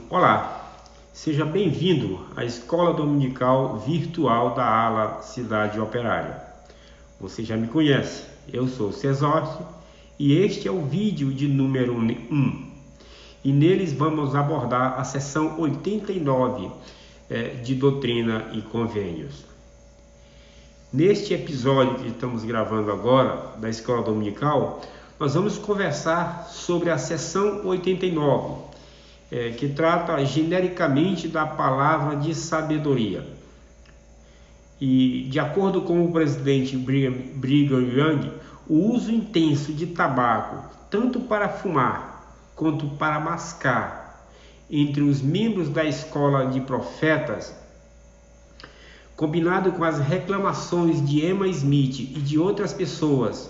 Olá, seja bem-vindo à Escola Dominical Virtual da ala Cidade Operária. Você já me conhece, eu sou Cesócio e este é o vídeo de número 1. E neles vamos abordar a seção 89 de Doutrina e Convênios. Neste episódio que estamos gravando agora da Escola Dominical, nós vamos conversar sobre a seção 89, que trata genericamente da palavra de sabedoria. E, de acordo com o presidente Brigham Young, o uso intenso de tabaco, tanto para fumar quanto para mascar, entre os membros da escola de profetas, combinado com as reclamações de Emma Smith e de outras pessoas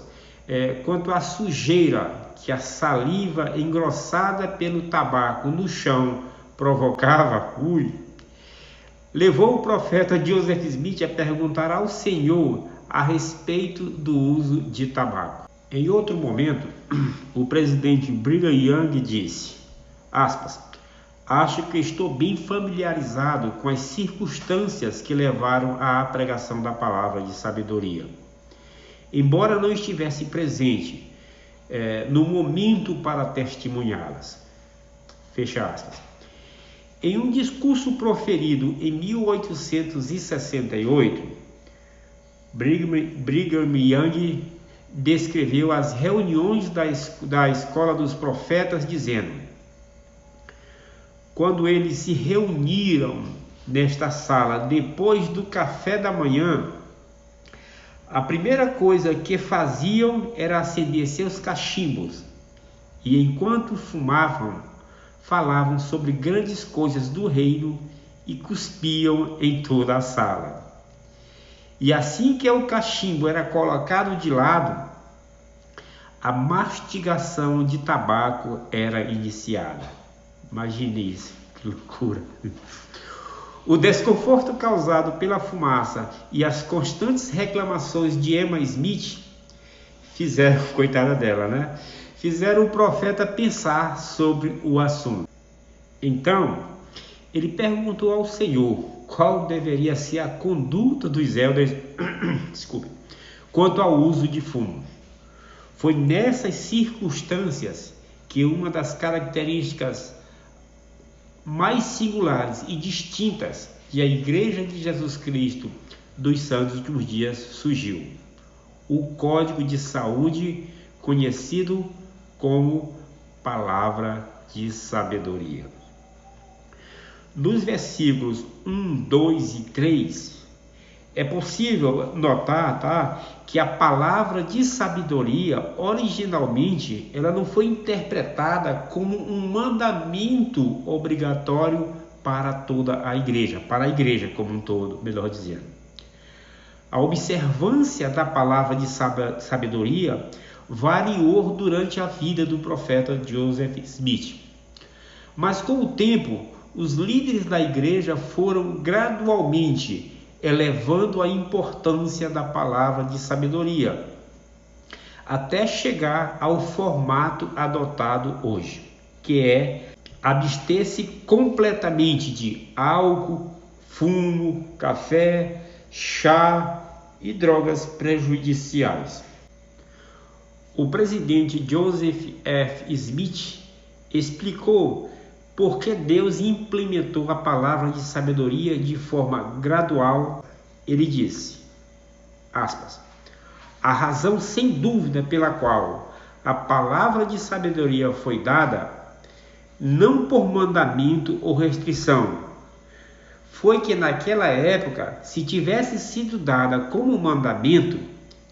quanto à sujeira que a saliva engrossada pelo tabaco no chão provocava, levou o profeta Joseph Smith a perguntar ao Senhor a respeito do uso de tabaco. Em outro momento, o presidente Brigham Young disse, aspas, acho que estou bem familiarizado com as circunstâncias que levaram à pregação da palavra de sabedoria. Embora não estivesse presente no momento para testemunhá-las. Fecha aspas. Em um discurso proferido em 1868, Brigham Young descreveu as reuniões da Escola dos Profetas dizendo: quando eles se reuniram nesta sala depois do café da manhã, a primeira coisa que faziam era acender seus cachimbos e, enquanto fumavam, falavam sobre grandes coisas do reino e cuspiam em toda a sala. E assim que o cachimbo era colocado de lado, a mastigação de tabaco era iniciada. Imagine isso, que loucura! O desconforto causado pela fumaça e as constantes reclamações de Emma Smith fizeram, coitada dela, né? Fizeram o profeta pensar sobre o assunto. Então, ele perguntou ao Senhor qual deveria ser a conduta dos elders quanto ao uso de fumo. Foi nessas circunstâncias que uma das características mais singulares e distintas que a Igreja de Jesus Cristo dos Santos últimos dias surgiu: o Código de Saúde, conhecido como Palavra de Sabedoria. Nos versículos 1, 2 e 3, é possível notar, que a palavra de sabedoria, originalmente, ela não foi interpretada como um mandamento obrigatório para toda a igreja, para a igreja como um todo, melhor dizendo. A observância da palavra de sabedoria variou durante a vida do profeta Joseph Smith. Mas com o tempo, os líderes da igreja foram gradualmente elevando a importância da palavra de sabedoria, até chegar ao formato adotado hoje, que é abster-se completamente de álcool, fumo, café, chá e drogas prejudiciais. O presidente Joseph F. Smith explicou por que Deus implementou a palavra de sabedoria de forma gradual. Ele disse, aspas, a razão sem dúvida pela qual a palavra de sabedoria foi dada, não por mandamento ou restrição, foi que naquela época, se tivesse sido dada como mandamento,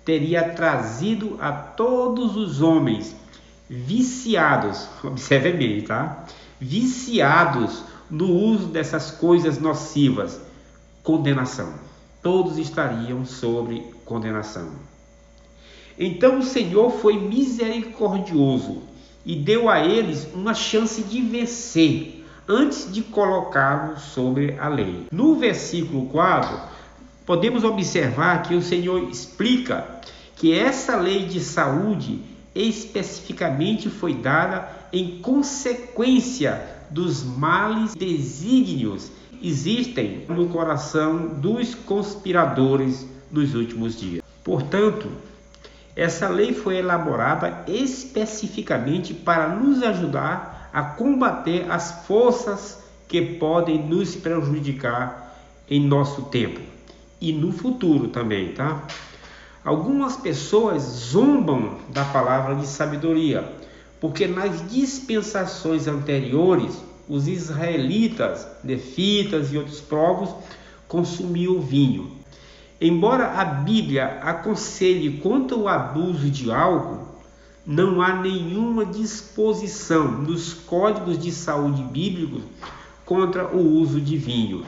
teria trazido a todos os homens viciados, observe bem, tá? Viciados no uso dessas coisas nocivas, condenação. Todos estariam sobre condenação. Então o Senhor foi misericordioso e deu a eles uma chance de vencer antes de colocá-los sobre a lei. No versículo 4, podemos observar que o Senhor explica que essa lei de saúde especificamente foi dada em consequência dos males desígnios existem no coração dos conspiradores nos últimos dias. Portanto, essa lei foi elaborada especificamente para nos ajudar a combater as forças que podem nos prejudicar em nosso tempo e no futuro também, tá? Algumas pessoas zombam da palavra de sabedoria, porque nas dispensações anteriores, os israelitas, nefitas e outros povos consumiam vinho. Embora a Bíblia aconselhe contra o abuso de álcool, não há nenhuma disposição nos códigos de saúde bíblicos contra o uso de vinho.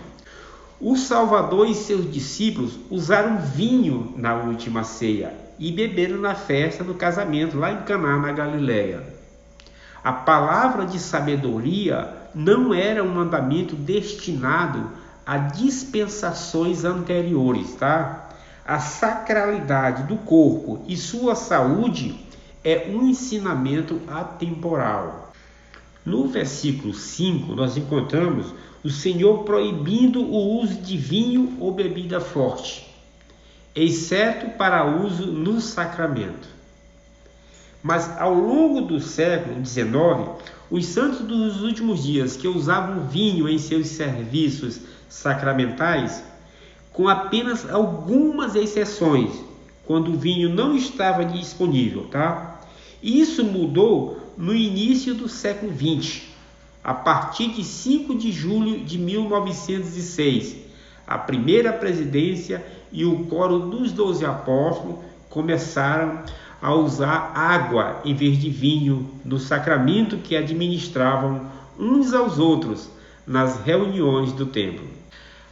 O Salvador e seus discípulos usaram vinho na última ceia e beberam na festa do casamento lá em Caná, na Galileia. A palavra de sabedoria não era um mandamento destinado a dispensações anteriores, tá? A sacralidade do corpo e sua saúde é um ensinamento atemporal. No versículo 5, nós encontramos o Senhor proibindo o uso de vinho ou bebida forte, exceto para uso no sacramento. Mas ao longo do século XIX, os santos dos últimos dias que usavam vinho em seus serviços sacramentais, com apenas algumas exceções, quando o vinho não estava disponível, tá? Isso mudou no início do século XX. A partir de 5 de julho de 1906, a primeira presidência e o coro dos 12 apóstolos começaram a usar água em vez de vinho no sacramento que administravam uns aos outros nas reuniões do templo.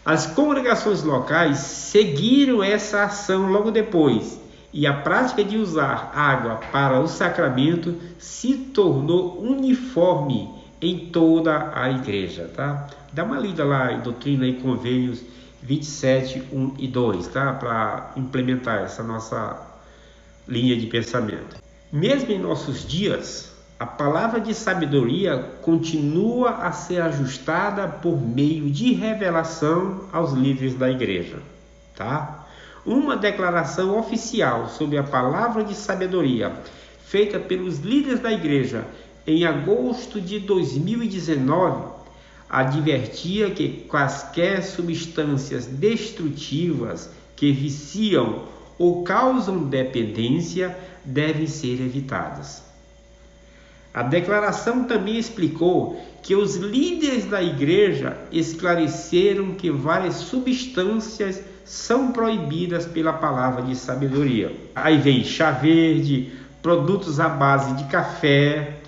As congregações locais seguiram essa ação logo depois, e a prática de usar água para o sacramento se tornou uniforme em toda a igreja, tá? Dá uma lida lá em Doutrina e Convênios 27, 1 e 2, tá? Para implementar essa nossa linha de pensamento. Mesmo em nossos dias, a palavra de sabedoria continua a ser ajustada por meio de revelação aos líderes da igreja, tá? Uma declaração oficial sobre a palavra de sabedoria feita pelos líderes da igreja em agosto de 2019, advertia que quaisquer substâncias destrutivas que viciam ou causam dependência devem ser evitadas. A declaração também explicou que os líderes da igreja esclareceram que várias substâncias são proibidas pela palavra de sabedoria. Aí vem chá verde, produtos à base de café.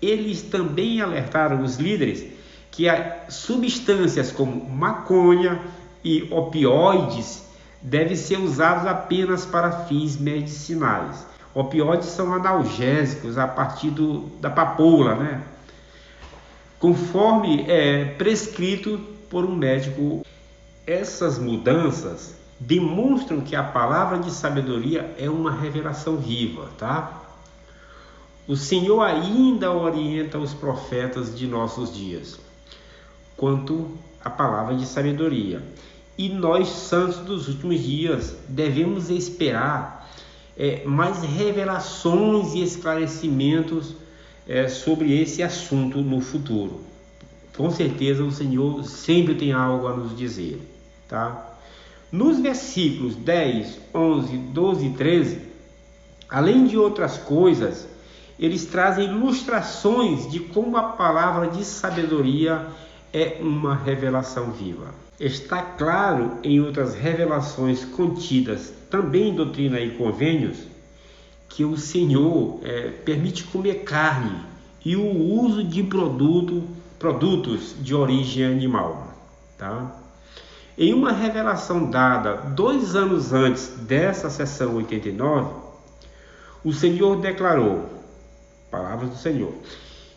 Eles também alertaram os líderes que substâncias como maconha e opioides devem ser usados apenas para fins medicinais. Opioides são analgésicos a partir da papoula, né? Conforme é prescrito por um médico. Essas mudanças demonstram que a palavra de sabedoria é uma revelação viva, tá? O Senhor ainda orienta os profetas de nossos dias quanto à palavra de sabedoria. E nós, santos dos últimos dias, devemos esperar mais revelações e esclarecimentos sobre esse assunto no futuro. Com certeza o Senhor sempre tem algo a nos dizer, tá? Nos versículos 10, 11, 12 e 13, além de outras coisas, eles trazem ilustrações de como a palavra de sabedoria é uma revelação viva. Está claro em outras revelações contidas também em Doutrina e Convênios que o Senhor permite comer carne e o uso de produtos de origem animal, tá? Em uma revelação dada 2 anos antes dessa sessão 89, o Senhor declarou, palavras do Senhor: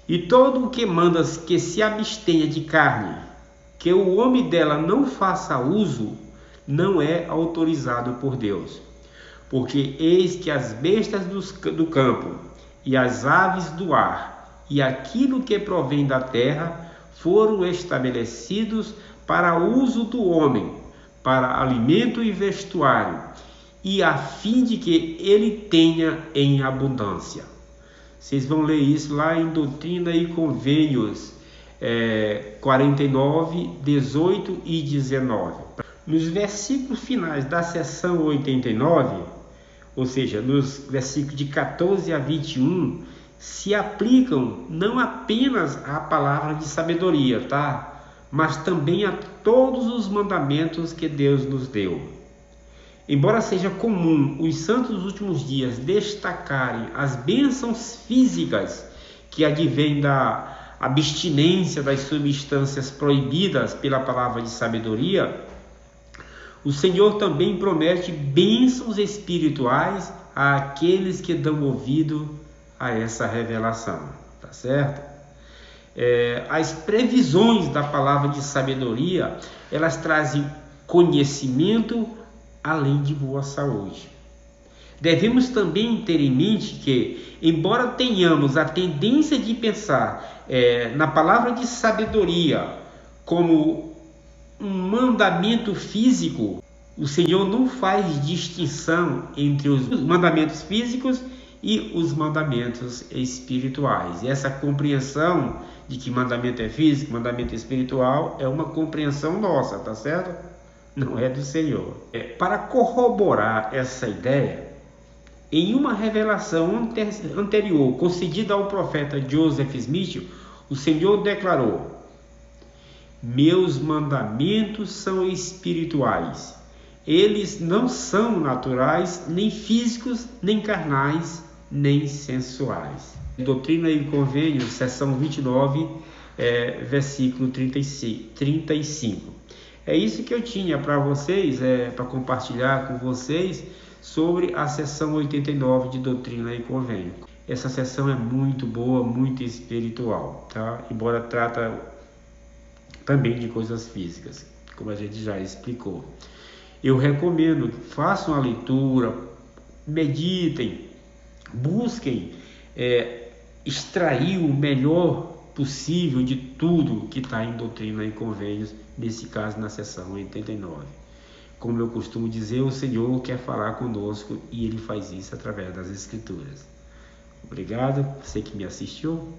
e todo o que mandas que se abstenha de carne, que o homem dela não faça uso, não é autorizado por Deus. Porque eis que as bestas do campo e as aves do ar e aquilo que provém da terra foram estabelecidos para uso do homem, para alimento e vestuário, e a fim de que ele tenha em abundância. Vocês vão ler isso lá em Doutrina e Convênios 49, 18 e 19. Nos versículos finais da seção 89, ou seja, nos versículos de 14 a 21, se aplicam não apenas à palavra de sabedoria, tá? Mas também a todos os mandamentos que Deus nos deu. Embora seja comum os santos dos últimos dias destacarem as bênçãos físicas que advêm da abstinência das substâncias proibidas pela palavra de sabedoria, o Senhor também promete bênçãos espirituais àqueles que dão ouvido a essa revelação, tá certo? As previsões da palavra de sabedoria, elas trazem conhecimento além de boa saúde. Devemos também ter em mente que, embora tenhamos a tendência de pensar na palavra de sabedoria como um mandamento físico, o Senhor não faz distinção entre os mandamentos físicos e os mandamentos espirituais. E essa compreensão de que mandamento é físico, mandamento espiritual, é uma compreensão nossa, tá certo? Não é do Senhor. Para corroborar essa ideia, em uma revelação anterior concedida ao profeta Joseph Smith, o Senhor declarou: meus mandamentos são espirituais. Eles não são naturais, nem físicos, nem carnais, nem sensuais. Doutrina e Convênios, seção 29, versículo 35. É isso que eu tinha para vocês, para compartilhar com vocês sobre a seção 89 de Doutrina e Convênio. Essa seção é muito boa, muito espiritual, tá? Embora trata também de coisas físicas, como a gente já explicou. Eu recomendo, façam a leitura, meditem, busquem extrair o melhor possível de tudo que está em Doutrina e Convênios, nesse caso na seção 89. Como eu costumo dizer, o Senhor quer falar conosco e Ele faz isso através das Escrituras. Obrigado, você que me assistiu.